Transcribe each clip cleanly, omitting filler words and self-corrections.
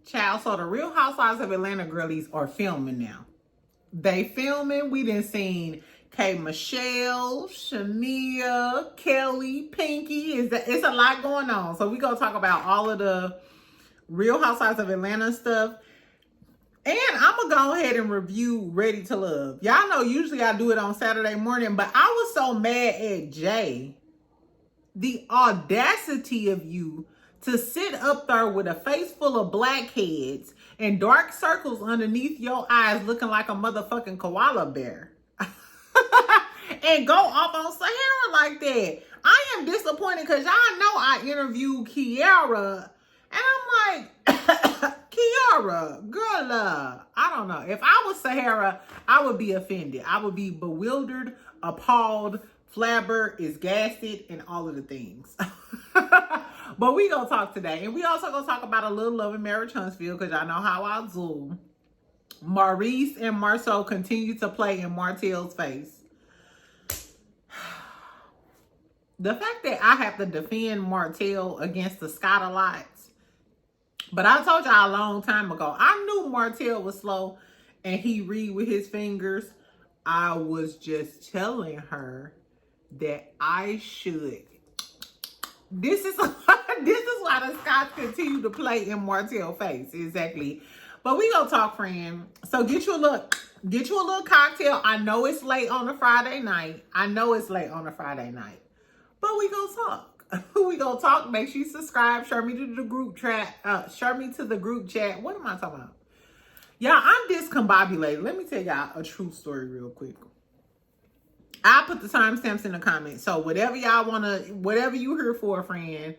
Child, so the Real Housewives of Atlanta girlies are filming now. They filming. We done seen K. Michelle, Shania, Kelly, Pinky. It's a lot going on. So we gonna talk about all of the Real Housewives of Atlanta stuff. And I'm gonna go ahead and review Ready to Love. Y'all know usually I do it on Saturday morning, but I was so mad at Jay. The audacity of you to sit up there with a face full of blackheads and dark circles underneath your eyes looking like a motherfucking koala bear. And go off on Sahara like that. I am disappointed because y'all know I interviewed Kiara. And I'm like, Kiara, girl, I don't know. If I was Sahara, I would be offended. I would be bewildered, appalled, flabbergasted, and all of the things. But we gonna talk today. And we also gonna talk about a little Love and Marriage Huntsville, because y'all know how I do. Maurice and Marsau continue to play in Martell's face. The fact that I have to defend Martell against the Scottalites. But I told y'all a long time ago, I knew Martell was slow and he read with his fingers. I was just telling her that I should. This is why the Scotts continue to play in Martell's face. Exactly. But we gonna talk, friend. So get you a little cocktail. I know it's late on a Friday night. But we gonna talk. We gonna talk. Make sure you subscribe. Share me to the group chat. Share me to the group chat. What am I talking about? Y'all, I'm discombobulated. Let me tell y'all a true story real quick. I'll put the timestamps in the comments. So whatever y'all wanna, whatever you here for, friend,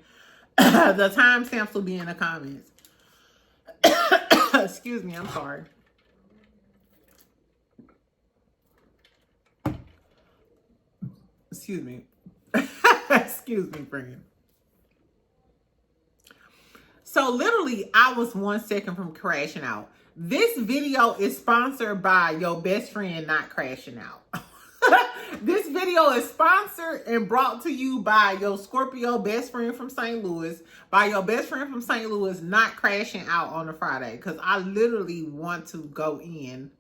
the timestamps will be in the comments. Excuse me, I'm sorry. Excuse me. Excuse me, friend. So literally, I was 1 second from crashing out. This video is sponsored by your best friend not crashing out. This video is sponsored and brought to you by your Scorpio best friend from St. Louis, by your best friend from St. Louis not crashing out on a Friday, because I literally want to go in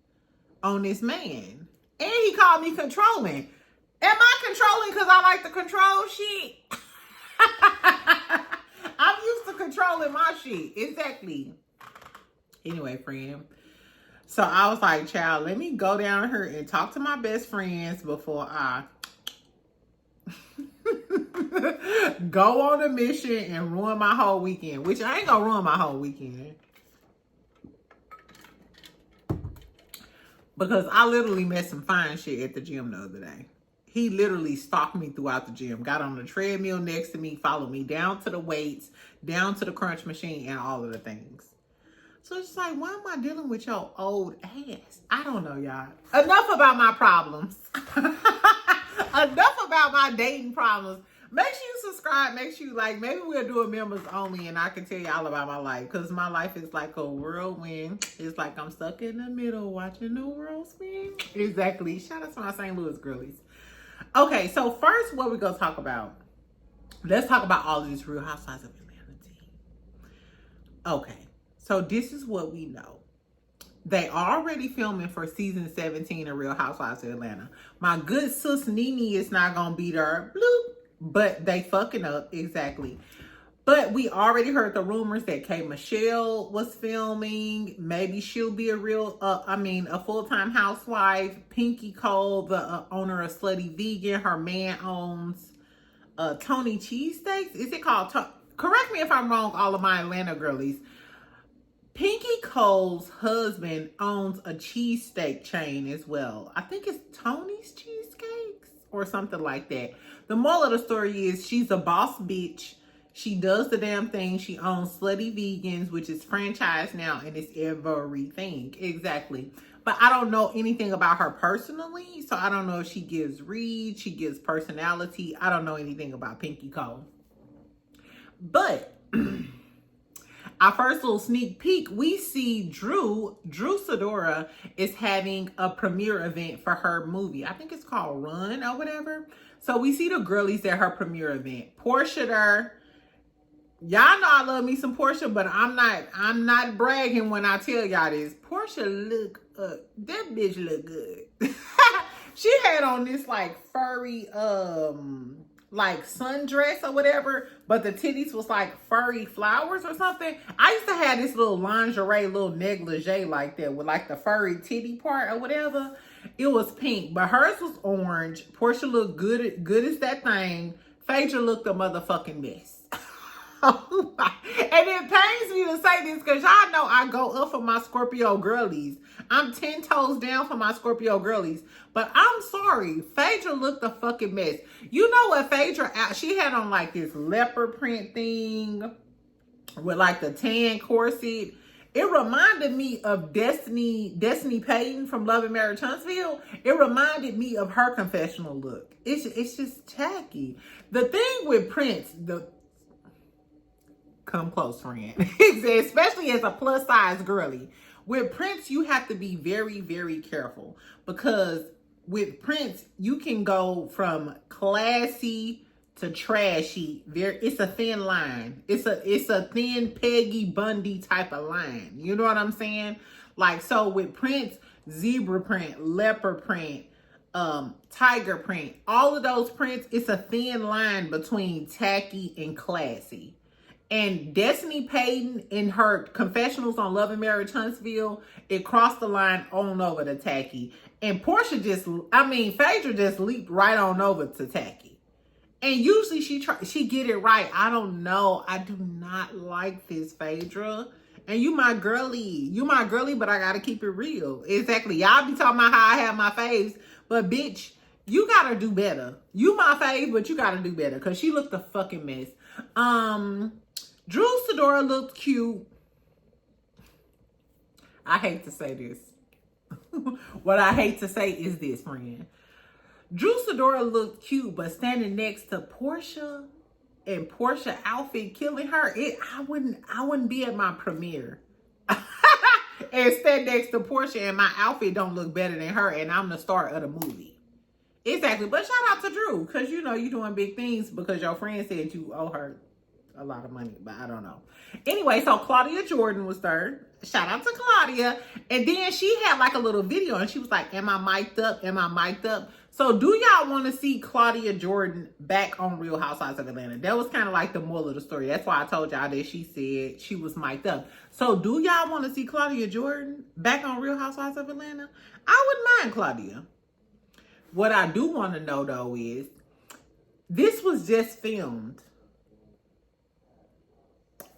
on this man. And he called me controlling. Am I controlling because I like to control shit? I'm used to controlling my shit. Exactly. Anyway, friend. So I was like, child, let me go down here and talk to my best friends before I go on a mission and ruin my whole weekend. Which I ain't gonna ruin my whole weekend. Because I literally met some fine shit at the gym the other day. He literally stalked me throughout the gym, got on the treadmill next to me, followed me down to the weights, down to the crunch machine, and all of the things. So it's like, why am I dealing with your old ass? I don't know, y'all. Enough about my problems. Enough about my dating problems. Make sure you subscribe. Make sure you like. Maybe we'll do a members only and I can tell you all about my life. Because my life is like a whirlwind. It's like I'm stuck in the middle watching the world spin. Exactly. Shout out to my St. Louis girlies. Okay, so first, what we're going to talk about. Let's talk about all of these Real Housewives of Atlanta tea. Okay, so this is what we know. They already filming for season 17 of Real Housewives of Atlanta. My good sis Nene is not going to be there. Bloop. But they fucking up. Exactly. But we already heard the rumors that K. Michelle was filming. Maybe she'll be a full-time housewife. Pinky Cole, the owner of Slutty Vegan. Her man owns Tony Cheesesteaks. Is it called? Correct me if I'm wrong, all of my Atlanta girlies. Pinky Cole's husband owns a cheesesteak chain as well. I think it's Tony's Cheesesteaks or something like that. The moral of the story is she's a boss bitch. She does the damn thing. She owns Slutty Vegans, which is franchised now, and it's everything. Exactly. But I don't know anything about her personally, so I don't know if she gives reads, she gives personality. I don't know anything about Pinky Cole. But our first little sneak peek, we see Drew Sidora is having a premiere event for her movie. I think it's called Run or whatever. So we see the girlies at her premiere event. Portia there, Y'all know I love me some Portia, but I'm not bragging when I tell y'all this. Portia look, that bitch look good. She had on this like furry, like sundress or whatever, but the titties was like furry flowers or something. I used to have this little lingerie, little negligee like that with like the furry titty part or whatever. It was pink, but hers was orange. Portia looked good as that thing. Phaedra looked a motherfucking mess. And it pains me to say this because y'all know I go up for my Scorpio girlies. I'm 10 toes down for my Scorpio girlies. But I'm sorry, Phaedra looked a fucking mess. You know what Phaedra, she had on like this leopard print thing with like the tan corset. It reminded me of Destiny Payton from Love and Marriage Huntsville. It reminded me of her confessional look. It's just tacky. The thing with Prince, come close, friend. Especially as a plus size girly. With Prince, you have to be very, very careful because with Prince, you can go from classy to trashy. It's a thin line. It's a thin Peggy Bundy type of line. You know what I'm saying? Like, so with Prince, zebra print, leopard print, tiger print, all of those prints, it's a thin line between tacky and classy. And Destiny Payton in her confessionals on Love and Marriage Huntsville, it crossed the line on over to tacky. And Phaedra just leaped right on over to tacky. And usually she get it right. I don't know. I do not like this, Phaedra. And you my girly, but I gotta keep it real. Exactly. Y'all be talking about how I have my faves, but bitch, you gotta do better. You my fave, but you gotta do better because she looked a fucking mess. Drew Sidora looked cute. I hate to say this. What I hate to say is this, friend. Drew Sidora looked cute, but standing next to Portia and Portia outfit killing her, I wouldn't be at my premiere. And stand next to Portia and my outfit don't look better than her and I'm the star of the movie. Exactly. But shout out to Drew, because you know you're doing big things because your friend said you owe her a lot of money, but I don't know. Anyway, so Claudia Jordan was third. Shout out to Claudia. And then she had like a little video and she was like, am I mic'd up? Am I mic'd up? So do y'all want to see Claudia Jordan back on Real Housewives of Atlanta? That was kind of like the moral of the story. That's why I told y'all that she said she was mic'd up. So do y'all want to see Claudia Jordan back on Real Housewives of Atlanta? I wouldn't mind Claudia. What I do want to know though is, this was just filmed.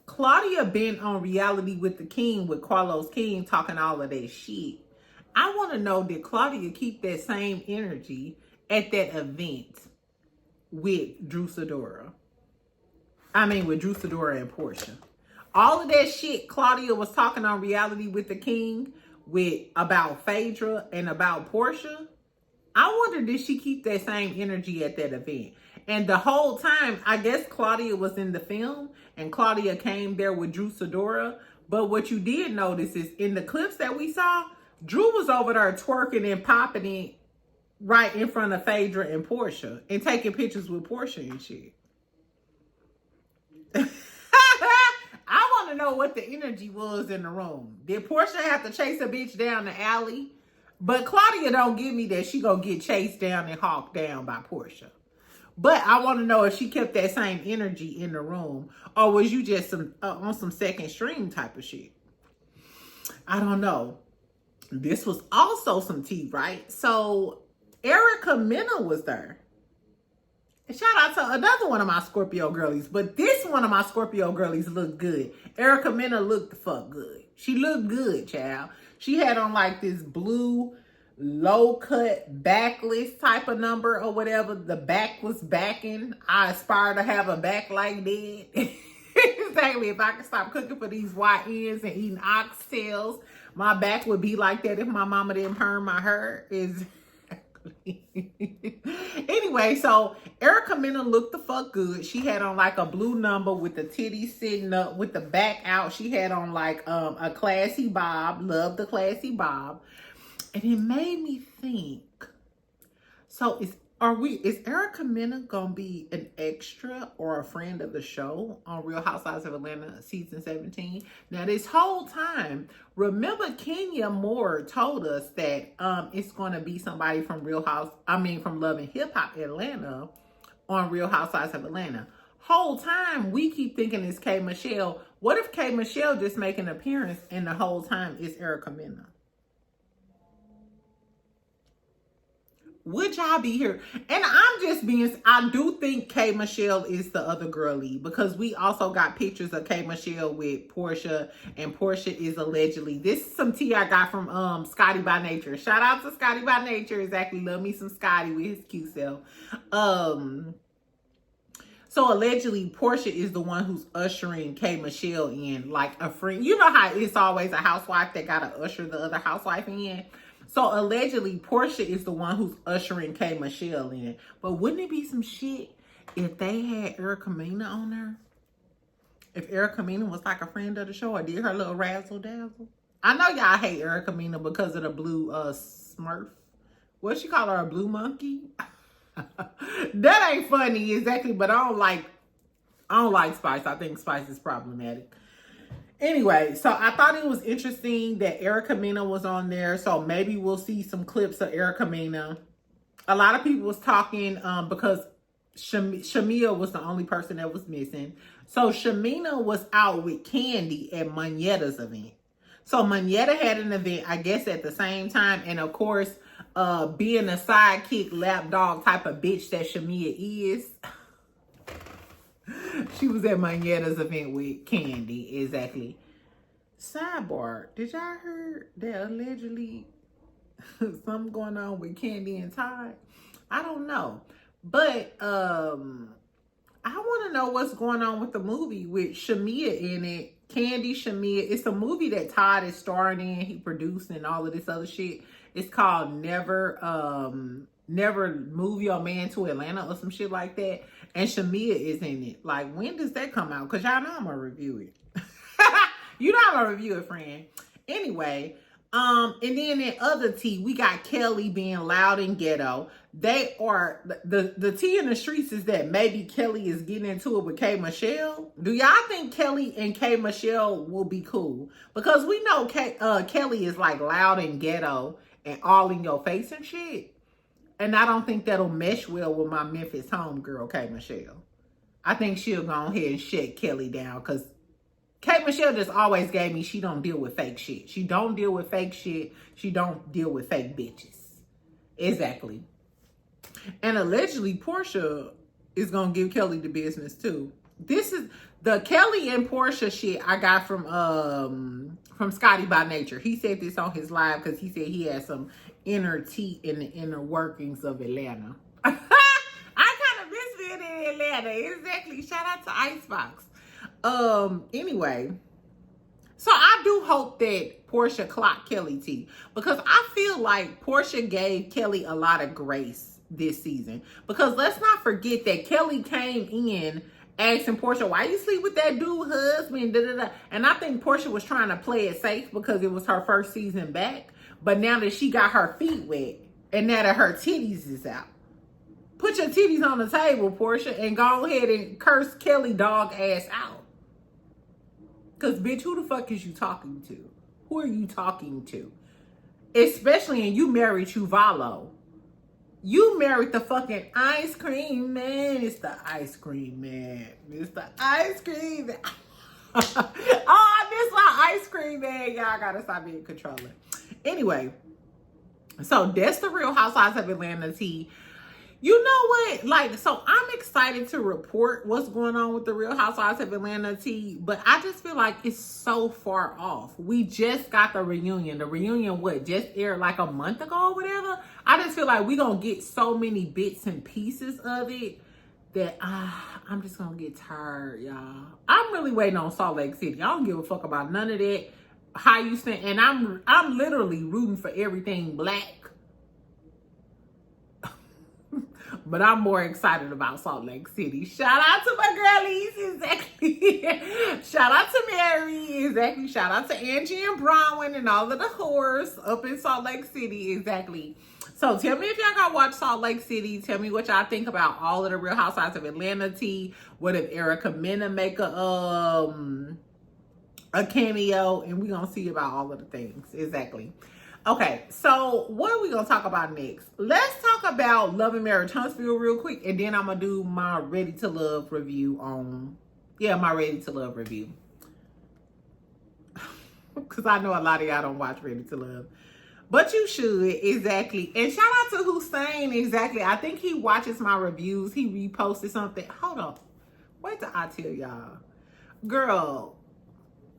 Claudia been on Reality with the King, with Carlos King, talking all of that shit. I want to know, did Claudia keep that same energy at that event with Drew Sidora? With Drew Sidora and Portia. All of that shit Claudia was talking on Reality with the King about Phaedra and about Portia. I wonder, did she keep that same energy at that event? And the whole time, I guess Claudia was in the film and Claudia came there with Drew Sidora. But what you did notice is in the clips that we saw, Drew was over there twerking and popping it right in front of Phaedra and Portia and taking pictures with Portia and shit. I want to know what the energy was in the room. Did Portia have to chase a bitch down the alley? But Claudia don't give me that she gonna get chased down and hawked down by Portia. But I want to know if she kept that same energy in the room, or was you just on some second string type of shit? I don't know. This was also some tea, right? So Erica Mena was there. Shout out to another one of my Scorpio girlies, but this one of my Scorpio girlies looked good. Erica Mena looked the fuck good. She looked good, child. She had on like this blue low cut backless type of number or whatever. The back was backing. I aspire to have a back like that. Exactly. If I could stop cooking for these YNs and eating oxtails, my back would be like that if my mama didn't perm my hair. Anyway, so Erica Mena looked the fuck good. She had on like a blue number with the titties sitting up with the back out. She had on like a classy bob. Love the classy bob. And it made me think, so Is Erica Mena gonna be an extra or a friend of the show on Real Housewives of Atlanta season 17? Now, this whole time, remember Kenya Moore told us that it's gonna be somebody from from Love and Hip Hop Atlanta on Real Housewives of Atlanta. Whole time we keep thinking it's K Michelle. What if K Michelle just make an appearance and the whole time it's Erica Mena? Would y'all be here? And I do think K Michelle is the other girlie, because we also got pictures of K Michelle with Portia, and Portia is allegedly, this is some tea I got from Scotty by Nature. Shout out to Scotty by Nature. Exactly. Love me some Scotty with his cute self. So allegedly Portia is the one who's ushering K Michelle in like a friend. You know how it's always a housewife that gotta usher the other housewife in? So allegedly, Portia is the one who's ushering K Michelle in. But wouldn't it be some shit if they had Erica Mena on there? If Erica Mena was like a friend of the show or did her little razzle dazzle? I know y'all hate Erica Mena because of the blue Smurf. What she call her, a blue monkey? That ain't funny exactly, but I don't like Spice. I think Spice is problematic. Anyway, so I thought it was interesting that Erica Mena was on there. So maybe we'll see some clips of Erica Mena. A lot of people was talking because Shamia was the only person that was missing. So Shamina was out with Candy at Monyetta's event. So Monyetta had an event, I guess, at the same time. And of course, being a sidekick, lapdog type of bitch that Shamia is, she was at Monyetta's event with Candy. Exactly. Sidebar, did y'all hear that allegedly something going on with Candy and Todd? I don't know. But I want to know what's going on with the movie with Shamia in it. Candy, Shamia. It's a movie that Todd is starring in. He produced and all of this other shit. It's called Never Move Your Man to Atlanta or some shit like that. And Shamia is in it. Like, when does that come out? Because y'all know I'm going to review it. You know I'm going to review it, friend. Anyway, and then in other tea, we got Kelly being loud and ghetto. They are, the tea in the streets is that maybe Kelly is getting into it with K Michelle. Do y'all think Kelly and K Michelle will be cool? Because we know Kelly is like loud and ghetto and all in your face and shit. And I don't think that'll mesh well with my Memphis homegirl, K Michelle. I think she'll go ahead and shut Kelly down, because K Michelle just always gave me she don't deal with fake shit. She don't deal with fake shit. She don't deal with fake bitches. Exactly. And allegedly, Portia is going to give Kelly the business too. This is the Kelly and Portia shit I got from Scotty by Nature. He said this on his live because he said he had some inner tea in the inner workings of Atlanta. I kind of miss being in Atlanta. Exactly. Shout out to Icebox. Anyway, so I do hope that Portia clocked Kelly tea, because I feel like Portia gave Kelly a lot of grace this season. Because let's not forget that Kelly came in asking Portia, why you sleep with that dude husband? Da, da, da. And I think Portia was trying to play it safe because it was her first season back. But now that she got her feet wet and now that her titties is out, put your titties on the table, Portia, and go ahead and curse Kelly dog ass out. Because, bitch, who the fuck is you talking to? Who are you talking to? Especially, and you married Chuvalo. You married the fucking ice cream man. It's the ice cream man. It's the ice cream man. Oh, I miss my ice cream man. Y'all gotta stop being controlling. Anyway, so that's the Real Housewives of Atlanta tea. You know what? Like, so I'm excited to report what's going on with the Real Housewives of Atlanta tea, but I just feel like it's so far off. We just got the reunion. The reunion, what, just aired like a month ago or whatever? I just feel like we're going to get so many bits and pieces of it that I'm just going to get tired, y'all. I'm really waiting on Salt Lake City. I don't give a fuck about none of that. How you stand, and I'm literally rooting for everything black. But I'm more excited about Salt Lake City. Shout out to my girlies, exactly. Shout out to Mary, exactly. Shout out to Angie and Bronwyn and all of the whores up in Salt Lake City, exactly. So tell me if y'all gonna watch Salt Lake City. Tell me what y'all think about all of the Real Housewives of Atlanta tea. What if Erica Mena make a cameo? And we gonna see about all of the things. Exactly. Okay, so what are we gonna talk about next? Let's talk about Love and Marriage Huntsville real quick, and then I'm gonna do my Ready to Love review on, my Ready to Love review. Because I know a lot of y'all don't watch Ready to Love. But you should, exactly. And shout out to Hussein, exactly. I think he watches my reviews. He reposted something. Hold on. Wait till I tell y'all. Girl,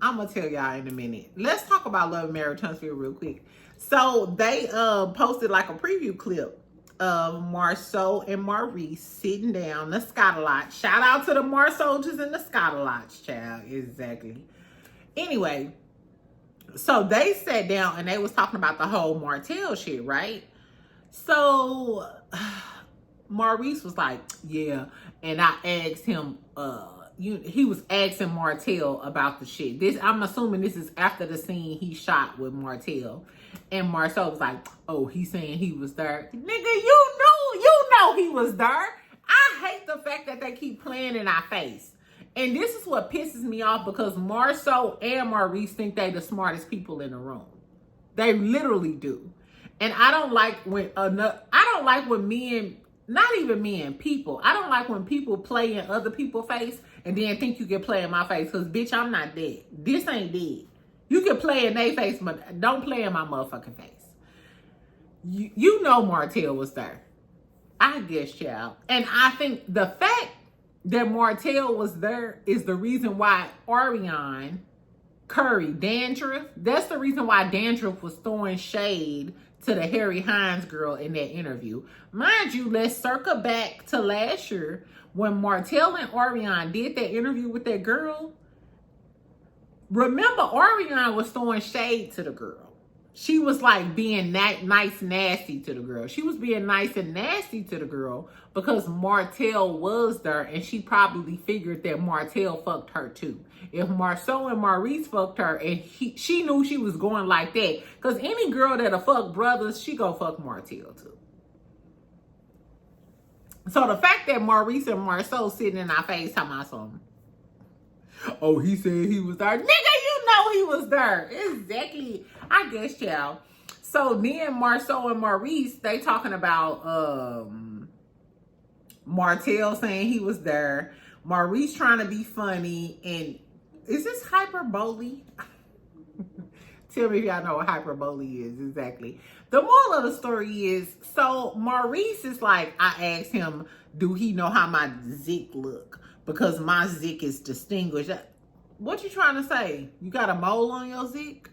I'm going to tell y'all in a minute. Let's talk about Love and Marriage Huntsville real quick. So they posted like a preview clip of Marsau and Maurice sitting down the Scotta Lodge. Shout out to the Mar soldiers in the Scotta Lodge, child. Exactly. Anyway, so they sat down and they was talking about the whole Martell shit, right? So Maurice was like, yeah. And I asked him, he was asking Martell about the shit. I'm assuming this is after the scene he shot with Martell. And Marsau was like, oh, he's saying he was there. Nigga, you know he was there. I hate the fact that they keep playing in our face. And this is what pisses me off, because Marsau and Maurice think they the smartest people in the room. They literally do. And I don't like when men, not even men, people. I don't like when people play in other people's face and then think you can play in my face. Because, bitch, I'm not dead. This ain't dead. You can play in their face, but don't play in my motherfucking face. You know Martell was there. I guess, child. And I think the fact that Martell was there is the reason why Ariane Curry, Dandruff, that's the reason why Dandruff was throwing shade to the Harry Hines girl in that interview. Mind you, let's circle back to last year when Martell and Ariane did that interview with that girl. Remember, Ariane was throwing shade to the girl. She was like being nice, nasty to the girl. She was being nice and nasty to the girl because Martell was there, and she probably figured that Martell fucked her too. If Marsau and Maurice fucked her and she knew she was going like that, because any girl that'll fuck brothers, she go fuck Martell too. So the fact that Maurice and Marsau sitting in our face talking about something, oh, he said he was there. Nigga, you know he was there. Exactly. I guess, y'all. So then Marsau and Maurice, they talking about Martell saying he was there. Maurice trying to be funny. And is this hyperbole? Tell me if y'all know what hyperbole is. Exactly. The moral of the story is, so Maurice is like, I asked him, do he know how my zick look? Because my zick is distinguished. What you trying to say? You got a mole on your zick?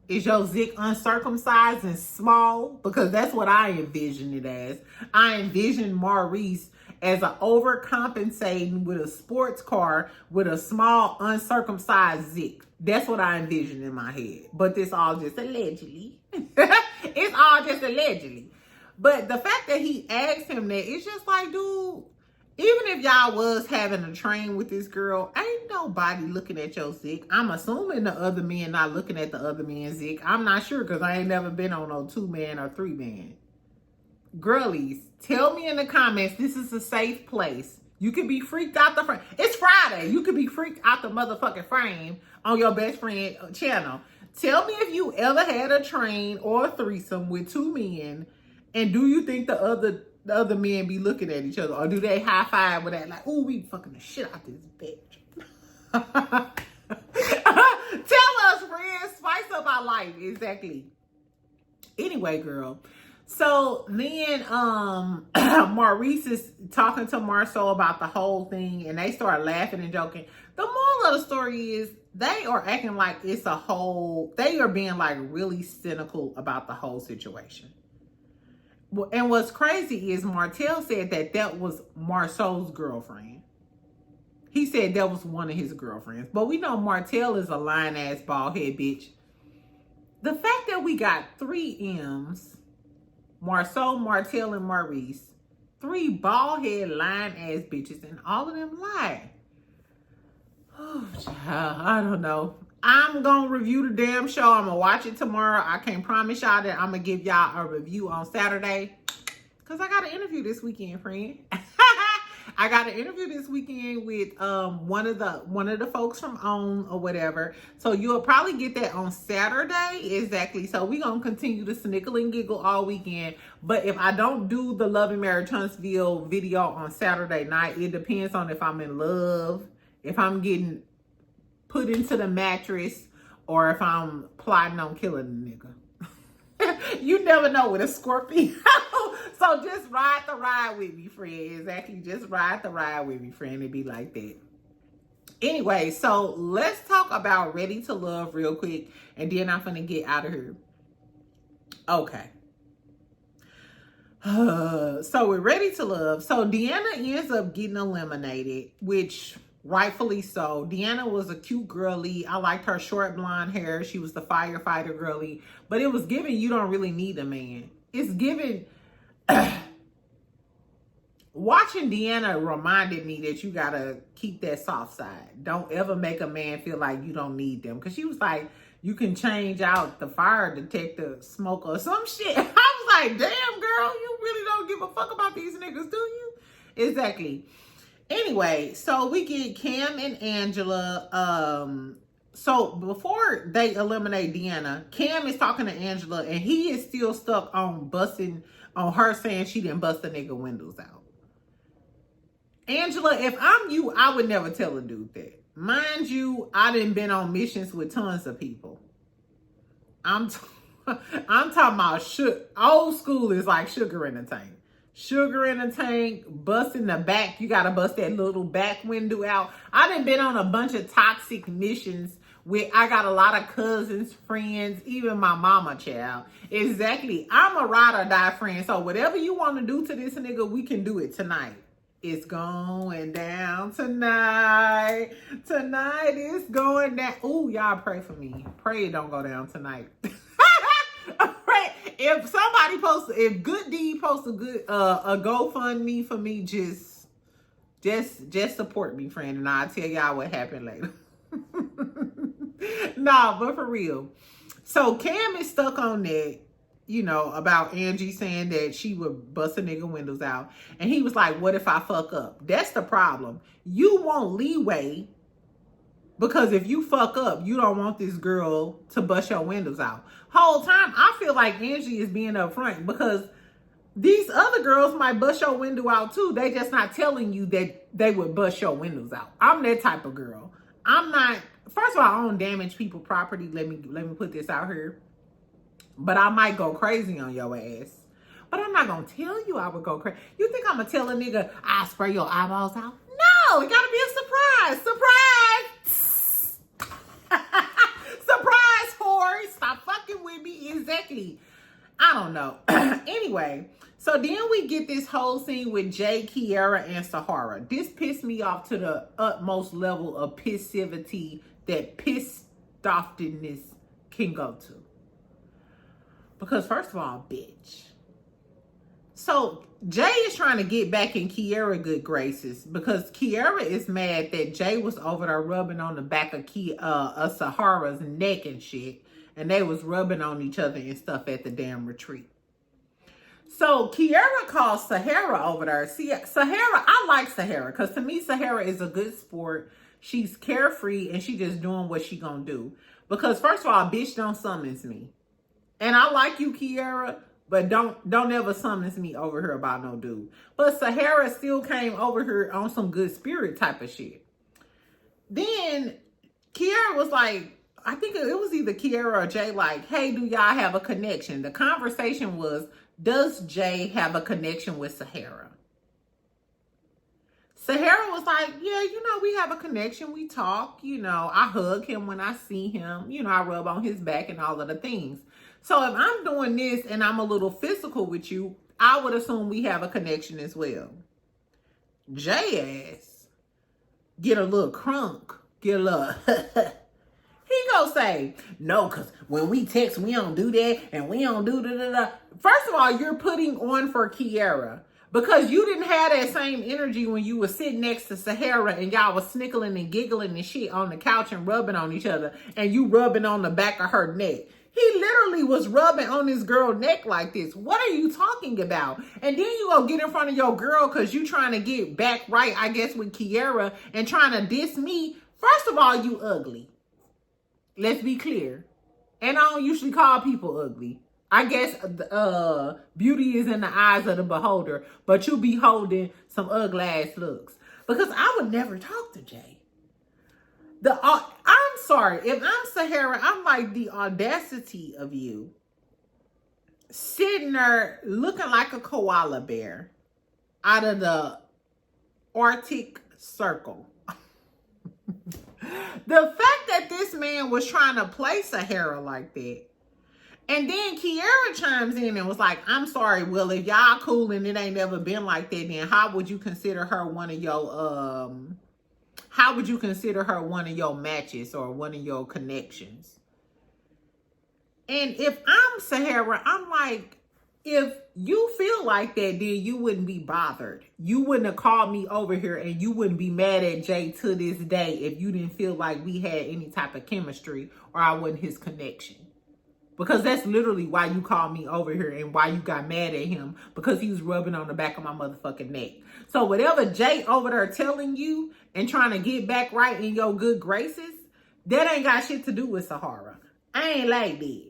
Is your zick uncircumcised and small? Because that's what I envision it as. I envision Maurice as an overcompensating with a sports car with a small uncircumcised zick. That's what I envision in my head. But this all just allegedly. It's all just allegedly. But the fact that he asked him that, it's just like, dude, even if y'all was having a train with this girl, ain't nobody looking at your zick. I'm assuming the other men not looking at the other man's zick. I'm not sure, because I ain't never been on no 2-man or 3-man. Girlies, tell me in the comments, this is a safe place. You could be freaked out the frame. It's Friday. You could be freaked out the motherfucking frame on your best friend channel. Tell me if you ever had a train or a threesome with 2 men, and do you think the other men be looking at each other, or do they high five with that like, ooh, we fucking the shit out this bitch? Tell us, friends. Spice up our life. Exactly. Anyway, girl. So then Maurice is talking to Marsau about the whole thing, and they start laughing and joking. The moral of the story is they are acting like it's a whole, they are being like really cynical about the whole situation. And what's crazy is Martell said that was Marsau's girlfriend. He said that was one of his girlfriends. But we know Martell is a lying-ass, bald-head bitch. The fact that we got 3 M's, Marsau, Martell, and Maurice, 3 bald-head, lying-ass bitches, and all of them lie. Oh, child, I don't know. I'm going to review the damn show. I'm going to watch it tomorrow. I can't promise y'all that I'm going to give y'all a review on Saturday. Because I got an interview this weekend, friend. I got an interview this weekend with one of the folks from OWN or whatever. So you'll probably get that on Saturday. Exactly. So we're going to continue to snickle and giggle all weekend. But if I don't do the Love and Marriage Huntsville video on Saturday night, it depends on if I'm in love, if I'm getting put into the mattress, or if I'm plotting on killing a nigga. You never know with a Scorpio. So just ride the ride with me, friend. Exactly. Just ride the ride with me, friend. It'd be like that. Anyway, so let's talk about Ready to Love real quick. And then I'm going to get out of here. Okay. So we're Ready to Love. So Deanna ends up getting eliminated, which rightfully so. Deanna was a cute girly. I liked her short blonde hair. She was the firefighter girly. But it was given you don't really need a man. It's given... Watching Deanna reminded me that you gotta keep that soft side. Don't ever make a man feel like you don't need them. Because she was like, you can change out the fire detector smoke or some shit. I was like, damn, girl, you really don't give a fuck about these niggas, do you? Exactly. Anyway, so we get Cam and Angela. So before they eliminate Deanna, Cam is talking to Angela, and he is still stuck on her saying she didn't bust the nigga windows out. Angela, if I'm you, I would never tell a dude that. Mind you, I done been on missions with tons of people. I'm talking about old school is like sugar in a tank. Sugar in a tank, busting the back. You got to bust that little back window out. I done been on a bunch of toxic missions with, I got a lot of cousins, friends, even my mama child. Exactly. I'm a ride or die friend. So whatever you want to do to this nigga, we can do it tonight. It's going down tonight. Tonight is going down. Ooh, y'all pray for me. Pray it don't go down tonight. If somebody if Good Deed posts a GoFundMe for me, just support me, friend, and I'll tell y'all what happened later. Nah, but for real. So Cam is stuck on that, about Angie saying that she would bust a nigga windows out. And he was like, what if I fuck up? That's the problem. You want leeway because if you fuck up, you don't want this girl to bust your windows out. Whole time, I feel like Angie is being upfront because these other girls might bust your window out too. They just not telling you that they would bust your windows out. I'm that type of girl. I'm not, first of all, I don't damage people's property. Let me put this out here. But I might go crazy on your ass. But I'm not going to tell you I would go crazy. You think I'm going to tell a nigga, I spray your eyeballs out? No, it got to be a surprise. Surprise! Surprise, whore. Stop fucking with me. Exactly. I don't know. Anyway, so then we get this whole scene with Jay, Kiara, and Sahara. This pissed me off to the utmost level of pissivity that pissed offness can go to. Because first of all, bitch. So Jay is trying to get back in Kiara good graces because Kiara is mad that Jay was over there rubbing on the back of Sahara's neck and shit. And they was rubbing on each other and stuff at the damn retreat. So Kiara calls Sahara over there. See, Sahara, I like Sahara because to me, Sahara is a good sport. She's carefree and she just doing what she gonna do. Because first of all, bitch don't summons me. And I like you, Kiara, but don't ever summons me over here about no dude. But Sahara still came over here on some good spirit type of shit. Then Kiara was like, I think it was either Kiara or Jay, like, hey, do y'all have a connection? The conversation was, does Jay have a connection with Sahara? Sahara was like, yeah, we have a connection. We talk, I hug him when I see him. I rub on his back and all of the things. So if I'm doing this and I'm a little physical with you, I would assume we have a connection as well. Jay ass, get a little crunk, get a little, he gonna say, no, because when we text, we don't do that and we don't do da-da-da. First of all, you're putting on for Kiara. Because you didn't have that same energy when you were sitting next to Sahara and y'all was snickling and giggling and shit on the couch and rubbing on each other, and you rubbing on the back of her neck. He literally was rubbing on this girl's neck like this. What are you talking about? And then you go get in front of your girl because you trying to get back right, I guess, with Kiara and trying to diss me. First of all, you ugly. Let's be clear. And I don't usually call people ugly. I guess beauty is in the eyes of the beholder, but you be holding some ugly ass looks. Because I would never talk to Jay. I'm sorry, if I'm Sahara, I'm like, the audacity of you sitting there looking like a koala bear out of the Arctic Circle. The fact that this man was trying to play Sahara like that. And then Kiara chimes in and was like, I'm sorry, well, if y'all cool and it ain't never been like that, then how would you consider her one of your matches or one of your connections? And if I'm Sahara, I'm like, if you feel like that, then you wouldn't be bothered. You wouldn't have called me over here, and you wouldn't be mad at Jay to this day if you didn't feel like we had any type of chemistry or I wasn't his connection. Because that's literally why you called me over here and why you got mad at him, because he was rubbing on the back of my motherfucking neck. So whatever Jay over there telling you and trying to get back right in your good graces, that ain't got shit to do with Sahara. I ain't like that.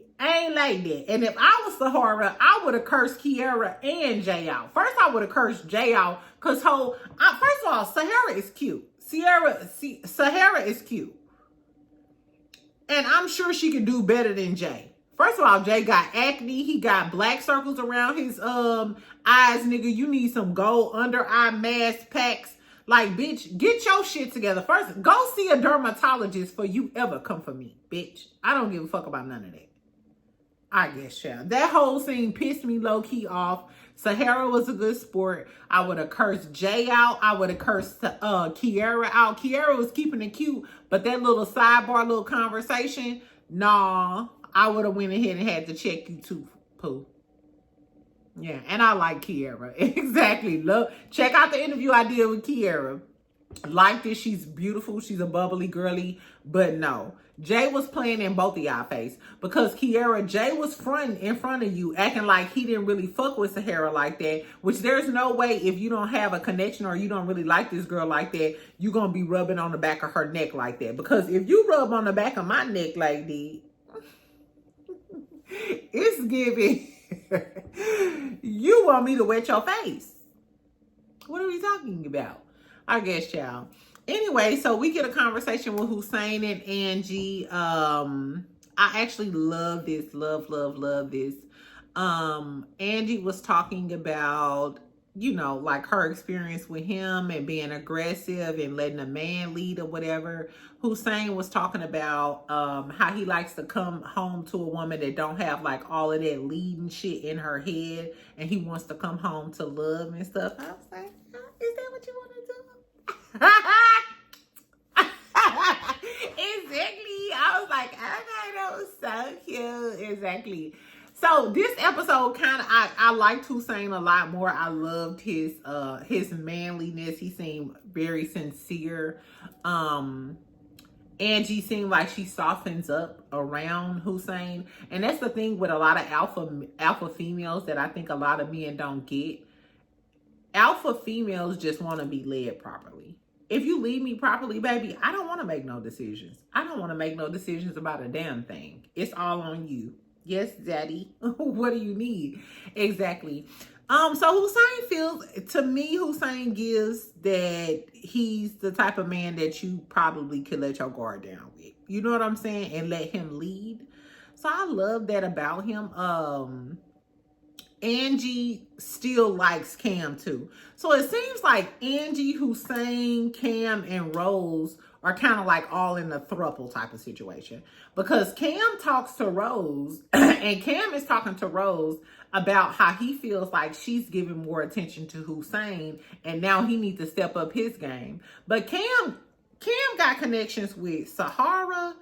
And if I was Sahara, I would have cursed Kiara and Jay out. First, I would have cursed Jay out because first of all, Sahara is cute. Sahara is cute. And I'm sure she could do better than Jay. First of all, Jay got acne. He got black circles around his eyes, nigga. You need some gold under eye mask packs. Like, bitch, get your shit together. First, go see a dermatologist before you ever come for me, bitch. I don't give a fuck about none of that. I guess, child. That whole scene pissed me low-key off. Sahara was a good sport. I would have cursed Jay out. I would have cursed Kiara out. Kiara was keeping it cute, but that little sidebar, little conversation, nah, I would have went ahead and had to check you too, Pooh. Yeah, and I like Kiara. Exactly. Check out the interview I did with Kiara. Like this, she's beautiful. She's a bubbly girly, but no. Jay was playing in both of y'all face because Kiara, Jay was in front of you acting like he didn't really fuck with Sahara like that, which there's no way if you don't have a connection or you don't really like this girl like that, you're going to be rubbing on the back of her neck like that. Because if you rub on the back of my neck like that, it's giving you want me to wet your face. What are we talking about? I guess, y'all. Anyway, so we get a conversation with Hussein and Angie. I actually love this. Love this. Angie was talking about, you know, like her experience with him and being aggressive and letting a man lead or whatever. Hussein was talking about how he likes to come home to a woman that don't have like all of that leading shit in her head, and he wants to come home to love and stuff. I was like, is that what you want to do? Exactly. I was like, okay, that was so cute. Exactly. So this episode I liked Hussein a lot more. I loved his manliness. He seemed very sincere. Angie seemed like she softens up around Hussein. And that's the thing with a lot of alpha females that I think a lot of men don't get. Alpha females just want to be led properly. If you lead me properly, baby, I don't want to make no decisions. I don't want to make no decisions about a damn thing. It's all on you. Yes, daddy. What do you need? Exactly. So Hussein gives that he's the type of man that you probably could let your guard down with. You know what I'm saying? And let him lead. So I love that about him. Angie still likes Cam too. So it seems like Angie, Hussein, Cam, and Rose are kind of like all in a throuple type of situation. Because Cam talks to Rose and Cam is talking to Rose about how he feels like she's giving more attention to Hussein and now he needs to step up his game. But Cam got connections with Sahara,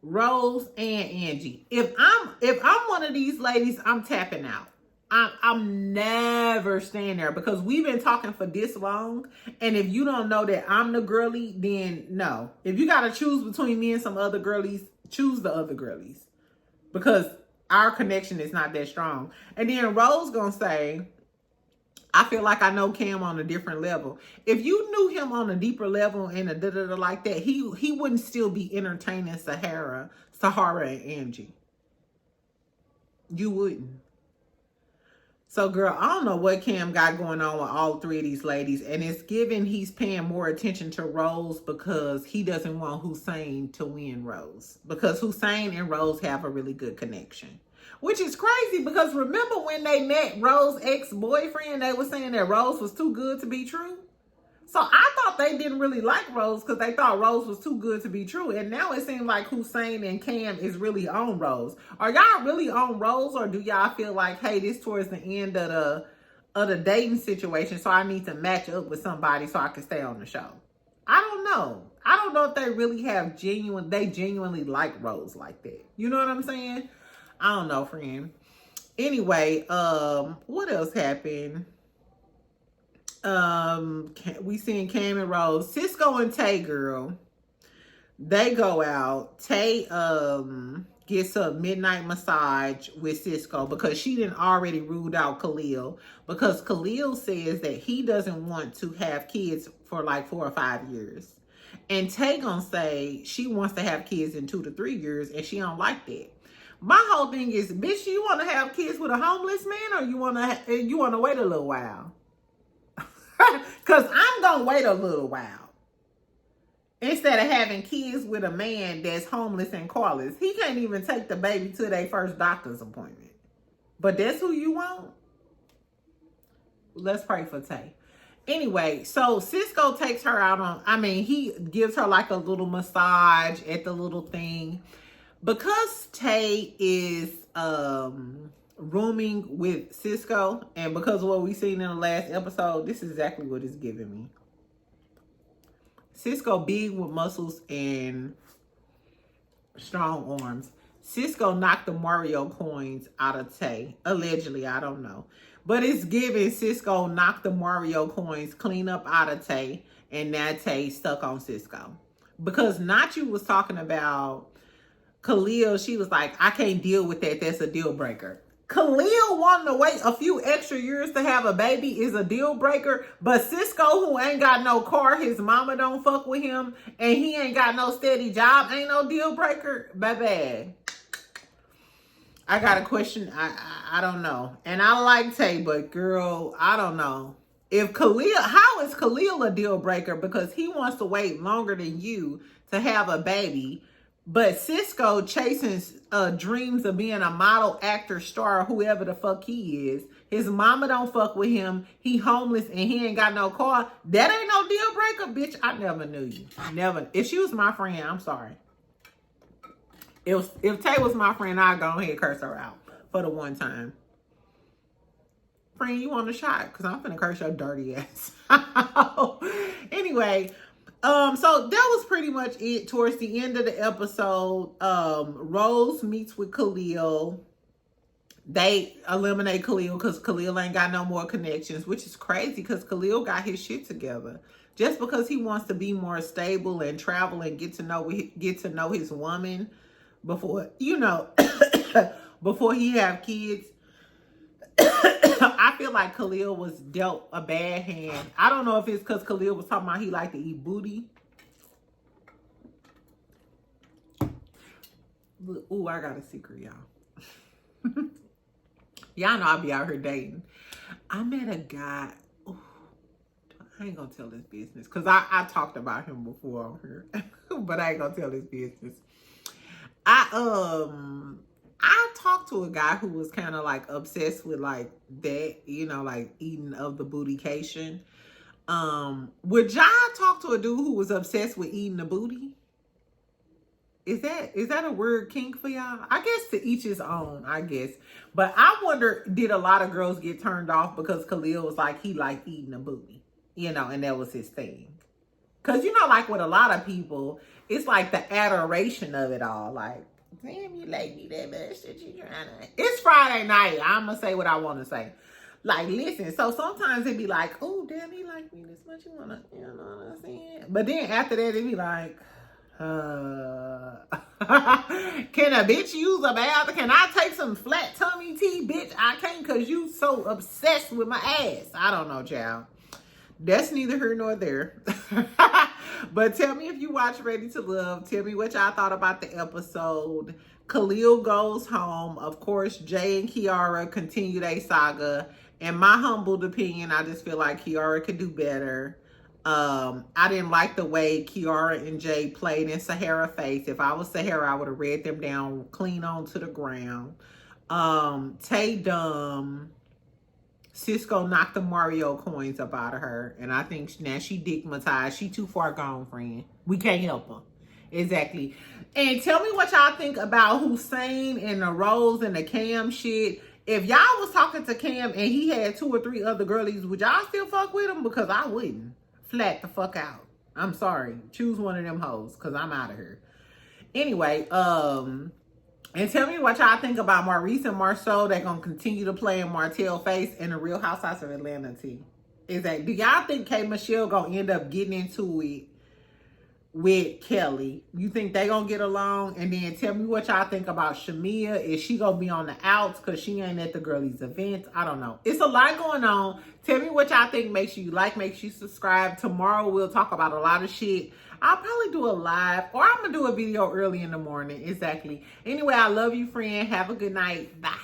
Rose, and Angie. If I'm one of these ladies, I'm tapping out. I'm never staying there because we've been talking for this long. And if you don't know that I'm the girly, then no. If you got to choose between me and some other girlies, choose the other girlies. Because our connection is not that strong. And then Rose gonna say, I feel like I know Cam on a different level. If you knew him on a deeper level and a da-da-da like that, he wouldn't still be entertaining Sahara, and Angie. You wouldn't. So, girl, I don't know what Cam got going on with all three of these ladies. And it's given he's paying more attention to Rose because he doesn't want Hussein to win Rose. Because Hussein and Rose have a really good connection. Which is crazy because remember when they met Rose's ex-boyfriend, they were saying that Rose was too good to be true? So I thought they didn't really like Rose because they thought Rose was too good to be true. And now it seems like Hussein and Cam is really on Rose. Are y'all really on Rose, or do y'all feel like, hey, this towards the end of the dating situation, so I need to match up with somebody so I can stay on the show? I don't know. I don't know if they really have genuinely like Rose like that. You know what I'm saying? I don't know, friend. Anyway, what else happened? We seen Cam and Rose. Cisco and Tay, girl, they go out. Tay gets a midnight massage with Cisco because she didn't already ruled out Khalil, because Khalil says that he doesn't want to have kids for like 4 or 5 years. And Tay gonna say she wants to have kids in 2 to 3 years, and she don't like that. My whole thing is, bitch, you want to have kids with a homeless man, or you want to wait a little while? Because I'm going to wait a little while. Instead of having kids with a man that's homeless and carless. He can't even take the baby to their first doctor's appointment. But that's who you want? Let's pray for Tay. Anyway, so Cisco takes her out on, he gives her like a little massage at the little thing. Because Tay is rooming with Cisco, and because of what we seen in the last episode, this is exactly what it's giving me. Cisco big with muscles and strong arms. Cisco knocked the Mario coins out of Tay. Allegedly, I don't know. But it's giving Cisco knocked the Mario coins clean up out of Tay, and now Tay stuck on Cisco. Because Nachi was talking about Khalil, she was like, I can't deal with that. That's a deal breaker. Khalil wanting to wait a few extra years to have a baby is a deal breaker. But Cisco, who ain't got no car, his mama don't fuck with him, and he ain't got no steady job, ain't no deal breaker. Baby, I got a question. I don't know. And I like Tay, but girl, I don't know. If Khalil, how is Khalil a deal breaker? Because he wants to wait longer than you to have a baby. But Cisco chasing dreams of being a model, actor, star, whoever the fuck he is. His mama don't fuck with him. He homeless and he ain't got no car. That ain't no deal breaker, bitch. I never knew you. Never. If she was my friend, I'm sorry. If Tay was my friend, I'd go ahead and curse her out for the one time. Friend, you want a shot? Because I'm finna curse your dirty ass. Anyway. So that was pretty much it. Towards the end of the episode, Rose meets with Khalil. They eliminate Khalil because Khalil ain't got no more connections, which is crazy because Khalil got his shit together. Just because he wants to be more stable and travel and get to know his woman before, before he have kids. I feel like Khalil was dealt a bad hand. I don't know if it's because Khalil was talking about he liked to eat booty. Ooh, I got a secret, y'all. Y'all know I be out here dating. I met a guy. Ooh, I ain't gonna tell his business because I talked about him before on here. But I ain't gonna tell his business. I talked to a guy who was kind of like obsessed with like that, like eating of the bootycation. Would y'all talk to a dude who was obsessed with eating the booty? Is that a word kink for y'all? I guess to each his own, I guess. But I wonder, did a lot of girls get turned off because Khalil was like, he liked eating the booty, and that was his thing. Because, like with a lot of people, it's like the adoration of it all. Like, Damn, you like me that much that you trying to... It's Friday night. I'm going to say what I want to say. Like, listen, so sometimes it be like, oh, damn, he like me this much. You know what I'm saying? But then after that, it be like, can a bitch use a bath? Can I take some flat tummy tea? Bitch, I can't because you so obsessed with my ass. I don't know, child. That's neither here nor there. But tell me if you watch Ready to Love. Tell me what y'all thought about the episode. Khalil goes home. Of course, Jay and Kiara continue their saga. In my humble opinion, I just feel like Kiara could do better. I didn't like the way Kiara and Jay played in Sahara face. If I was Sahara, I would have read them down clean onto the ground. Tay dumb. Cisco knocked the Mario coins up out of her. And I think now she digmatized. She too far gone, friend. We can't help her. Exactly. And tell me what y'all think about Hussein and the Rose and the Cam shit. If y'all was talking to Cam and he had 2 or 3 other girlies, would y'all still fuck with him? Because I wouldn't. Flat the fuck out. I'm sorry. Choose one of them hoes because I'm out of here. Anyway, and tell me what y'all think about Maurice and Marsau. They're going to continue to play in Martell face in the Real Housewives of Atlanta tea. Do y'all think K. Michelle going to end up getting into it with Kelly? You think they going to get along? And then tell me what y'all think about Shamia. Is she going to be on the outs because she ain't at the girlies' events? I don't know. It's a lot going on. Tell me what y'all think. Make sure you like, make sure you subscribe. Tomorrow we'll talk about a lot of shit. I'll probably do a live or I'm going to do a video early in the morning. Exactly. Anyway, I love you, friend. Have a good night. Bye.